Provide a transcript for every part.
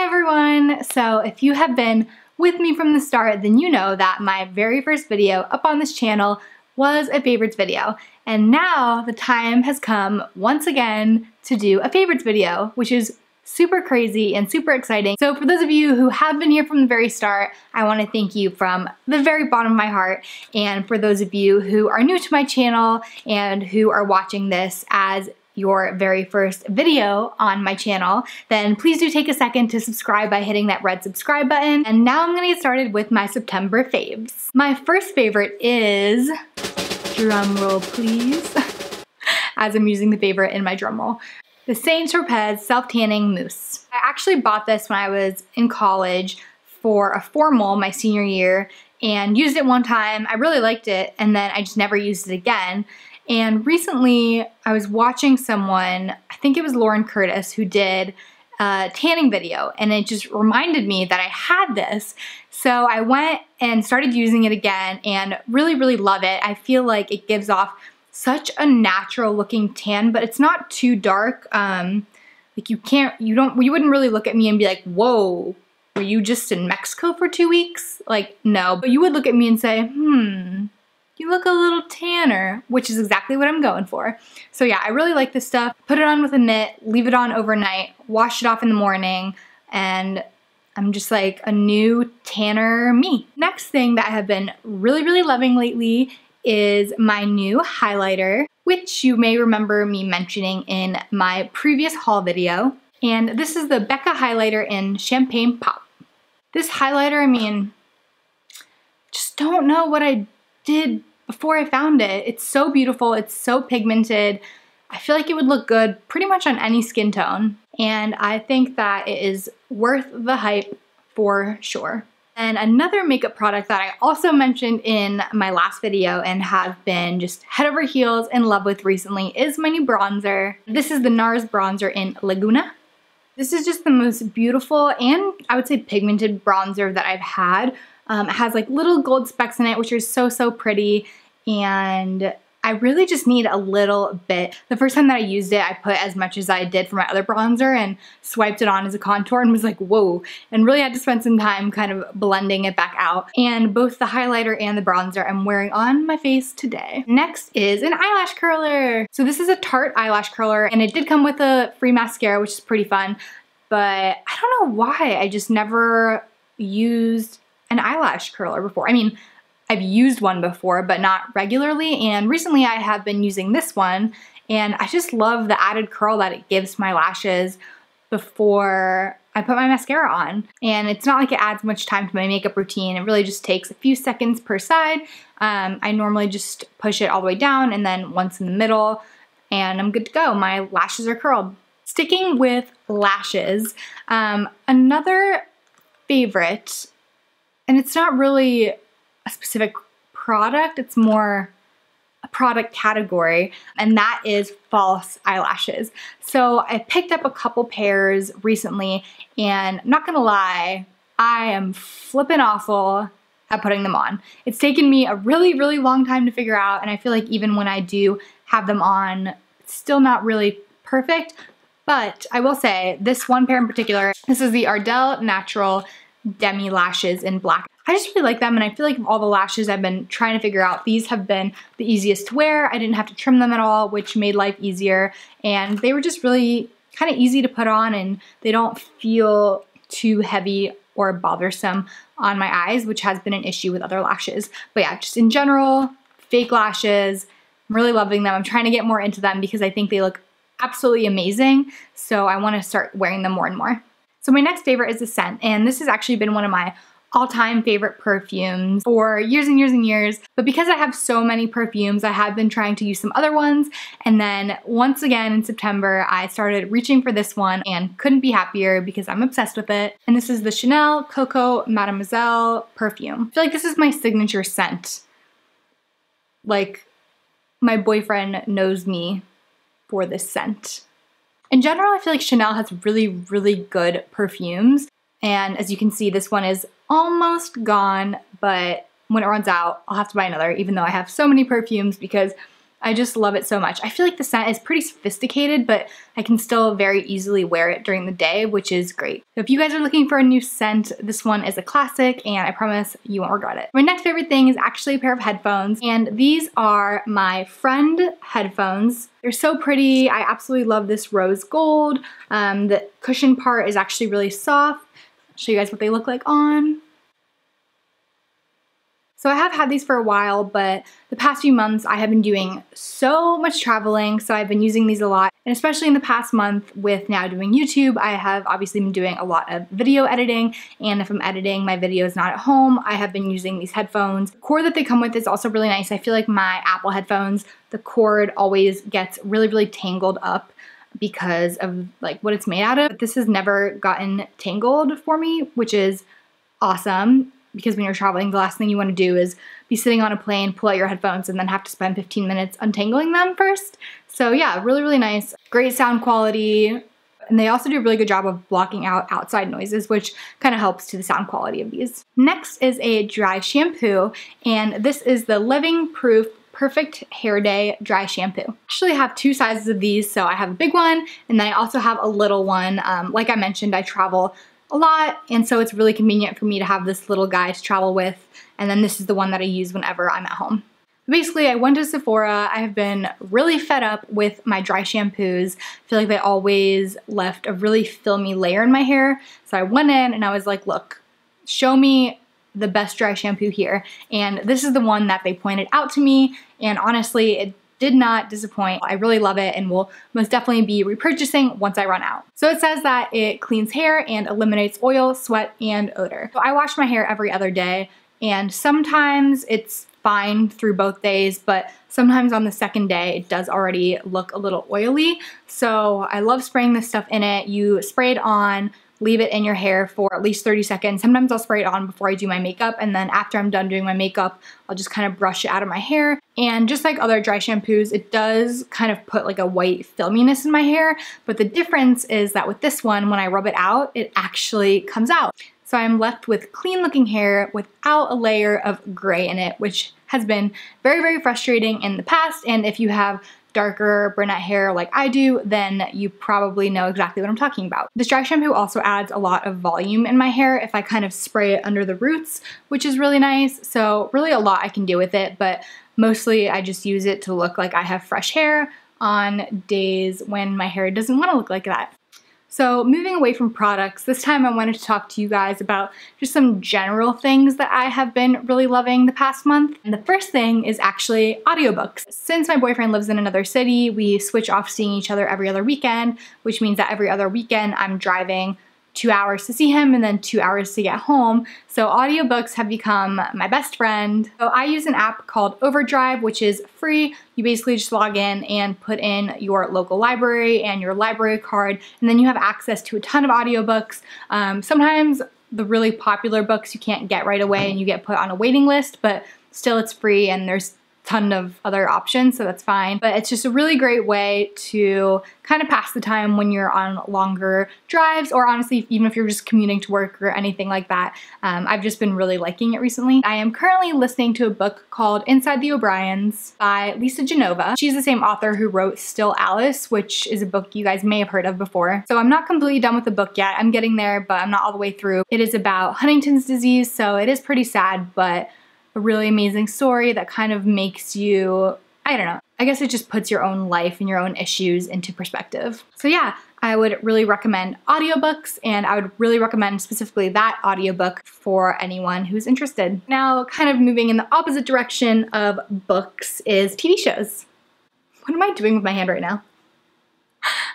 Hi everyone! So if you have been with me from the start, then you know that my very first video up on this channel was a favorites video. And now the time has come once again to do a favorites video, which is super crazy and super exciting. So for those of you who have been here from the very start, I want to thank you from the very bottom of my heart. And for those of you who are new to my channel and who are watching this as your very first video on my channel, then please do take a second to subscribe by hitting that red subscribe button. And now I'm gonna get started with my September faves. My first favorite is, drum roll please, as I'm using the favorite in my drum roll, the Saint Tropez Self Tanning Mousse. I actually bought this when I was in college for a formal my senior year and used it one time. I really liked it and then I just never used it again. And recently I was watching someone, I think it was Lauren Curtis, who did a tanning video, and it just reminded me that I had this. So I went and started using it again and really love it. I feel like it gives off such a natural looking tan, but it's not too dark. Like you wouldn't really look at me and be like, whoa, were you just in Mexico for 2 weeks? Like, no, but you would look at me and say, you look a little tanner, which is exactly what I'm going for. So yeah, I really like this stuff. Put it on with a mitt, leave it on overnight, wash it off in the morning, and I'm just like a new tanner me. Next thing that I have been really loving lately is my new highlighter, which you may remember me mentioning in my previous haul video. And this is the Becca highlighter in Champagne Pop. This highlighter, I mean, just don't know what I did before I found it. It's so beautiful, it's so pigmented. I feel like it would look good pretty much on any skin tone. And I think that it is worth the hype for sure. And another makeup product that I also mentioned in my last video and have been just head over heels in love with recently is my new bronzer. This is the NARS bronzer in Laguna. This is just the most beautiful and I would say pigmented bronzer that I've had. It has like little gold specks in it, which are so pretty, and I really just need a little bit. The first time that I used it, I put as much as I did for my other bronzer and swiped it on as a contour and was like, whoa, and really had to spend some time kind of blending it back out. And both the highlighter and the bronzer I'm wearing on my face today. Next is an eyelash curler. So this is a Tarte eyelash curler, and it did come with a free mascara, which is pretty fun, but I don't know why I just never used an eyelash curler before. I mean, I've used one before, but not regularly, and recently I have been using this one, and I just love the added curl that it gives my lashes before I put my mascara on. And it's not like it adds much time to my makeup routine. It really just takes a few seconds per side. I normally just push it all the way down and then once in the middle, and I'm good to go. My lashes are curled. Sticking with lashes, another favorite, and it's not really a specific product, it's more a product category, and that is false eyelashes. So I picked up a couple pairs recently, and I'm not gonna lie, I am flippin' awful at putting them on. It's taken me a really long time to figure out, and I feel like even when I do have them on, it's still not really perfect. But I will say, this one pair in particular, this is the Ardell Natural Demi Lashes in black. I just really like them, and I feel like of all the lashes I've been trying to figure out, these have been the easiest to wear. I didn't have to trim them at all, which made life easier, and they were just really kind of easy to put on, and they don't feel too heavy or bothersome on my eyes, which has been an issue with other lashes. But yeah, just in general, fake lashes, I'm really loving them. I'm trying to get more into them because I think they look absolutely amazing, so I want to start wearing them more and more. So my next favorite is a scent, and this has actually been one of my all-time favorite perfumes for years and years. But because I have so many perfumes, I have been trying to use some other ones. And then once again in September, I started reaching for this one and couldn't be happier because I'm obsessed with it. And this is the Chanel Coco Mademoiselle perfume. I feel like this is my signature scent. Like, my boyfriend knows me for this scent. In general, I feel like Chanel has really good perfumes. And as you can see, this one is almost gone, but when it runs out, I'll have to buy another, even though I have so many perfumes because I just love it so much. I feel like the scent is pretty sophisticated, but I can still very easily wear it during the day, which is great. So if you guys are looking for a new scent, this one is a classic and I promise you won't regret it. My next favorite thing is actually a pair of headphones, and these are my Friend headphones. They're so pretty. I absolutely love this rose gold. The cushion part is actually really soft. I'll show you guys what they look like on. So I have had these for a while, but the past few months I have been doing so much traveling, so I've been using these a lot. And especially in the past month with now doing YouTube, I have obviously been doing a lot of video editing, and if I'm editing my videos not at home, I have been using these headphones. The cord that they come with is also really nice. I feel like my Apple headphones, the cord always gets really, really tangled up because of like what it's made out of. But this has never gotten tangled for me, which is awesome. Because when you're traveling, the last thing you want to do is be sitting on a plane, pull out your headphones, and then have to spend 15 minutes untangling them first. So yeah, really, really nice. Great sound quality. And they also do a really good job of blocking out outside noises, which kind of helps to the sound quality of these. Next is a dry shampoo, and this is the Living Proof Perfect Hair Day Dry Shampoo. I actually have two sizes of these, so I have a big one, and then I also have a little one. Like I mentioned, I travel a lot, and so it's really convenient for me to have this little guy to travel with, and then this is the one that I use whenever I'm at home. Basically, I went to Sephora. I have been really fed up with my dry shampoos. I feel like they always left a really filmy layer in my hair, so I went in and I was like, look, show me the best dry shampoo here, and this is the one that they pointed out to me, and honestly, it did not disappoint. I really love it and will most definitely be repurchasing once I run out. So it says that it cleans hair and eliminates oil, sweat, and odor. So I wash my hair every other day, and sometimes it's fine through both days, but sometimes on the second day it does already look a little oily. So I love spraying this stuff in it. You spray it on, leave it in your hair for at least 30 seconds. Sometimes I'll spray it on before I do my makeup, and then after I'm done doing my makeup, I'll just kind of brush it out of my hair. And just like other dry shampoos, it does kind of put like a white filminess in my hair, but the difference is that with this one, when I rub it out, it actually comes out. So I'm left with clean looking hair without a layer of gray in it, which has been very, very frustrating in the past. And if you have darker brunette hair like I do, then you probably know exactly what I'm talking about. This dry shampoo also adds a lot of volume in my hair if I kind of spray it under the roots, which is really nice. So really a lot I can do with it, but mostly I just use it to look like I have fresh hair on days when my hair doesn't want to look like that. So moving away from products, this time I wanted to talk to you guys about just some general things that I have been really loving the past month. And the first thing is actually audiobooks. Since my boyfriend lives in another city, we switch off seeing each other every other weekend, which means that every other weekend I'm driving 2 hours to see him and then 2 hours to get home. So audiobooks have become my best friend. So I use an app called Overdrive, which is free. You basically just log in and put in your local library and your library card, and then you have access to a ton of audiobooks. Sometimes the really popular books you can't get right away and you get put on a waiting list, but still it's free and there's ton of other options, so that's fine. But it's just a really great way to kind of pass the time when you're on longer drives, or honestly, even if you're just commuting to work or anything like that. I've just been really liking it recently. I am currently listening to a book called Inside the O'Briens by Lisa Genova. She's the same author who wrote Still Alice, which is a book you guys may have heard of before. So I'm not completely done with the book yet. I'm getting there, but I'm not all the way through. It is about Huntington's disease, so it is pretty sad, but a really amazing story that kind of makes you, I don't know, I guess it just puts your own life and your own issues into perspective. So yeah, I would really recommend audiobooks, and I would really recommend specifically that audiobook for anyone who's interested. Now, kind of moving in the opposite direction of books is TV shows. What am I doing with my hand right now?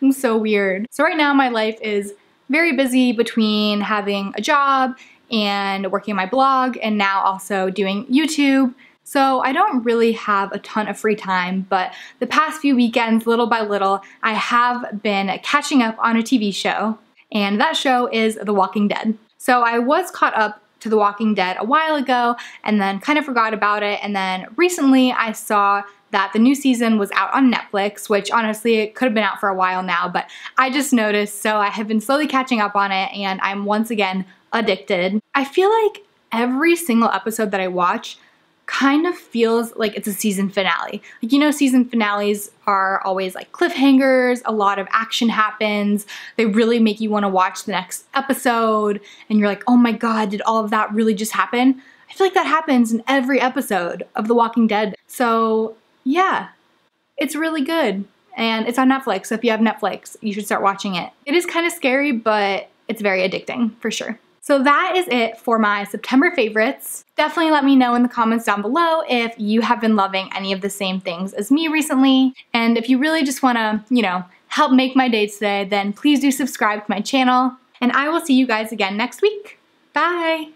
I'm so weird. So right now my life is very busy between having a job and working on my blog, and now also doing YouTube. So I don't really have a ton of free time, but the past few weekends, little by little, I have been catching up on a TV show, and that show is The Walking Dead. So I was caught up to The Walking Dead a while ago and then kind of forgot about it, and then recently I saw that the new season was out on Netflix, which honestly it could have been out for a while now, but I just noticed, so I have been slowly catching up on it, and I'm once again addicted. I feel like every single episode that I watch, kind of feels like it's a season finale. Like, you know, season finales are always like cliffhangers, a lot of action happens, they really make you want to watch the next episode, and you're like, oh my god, did all of that really just happen? I feel like that happens in every episode of The Walking Dead. So yeah, it's really good. And it's on Netflix, so if you have Netflix, you should start watching it. It is kind of scary, but it's very addicting, for sure. So that is it for my September favorites. Definitely let me know in the comments down below if you have been loving any of the same things as me recently. And if you really just wanna, you know, help make my day today, then please do subscribe to my channel. And I will see you guys again next week. Bye!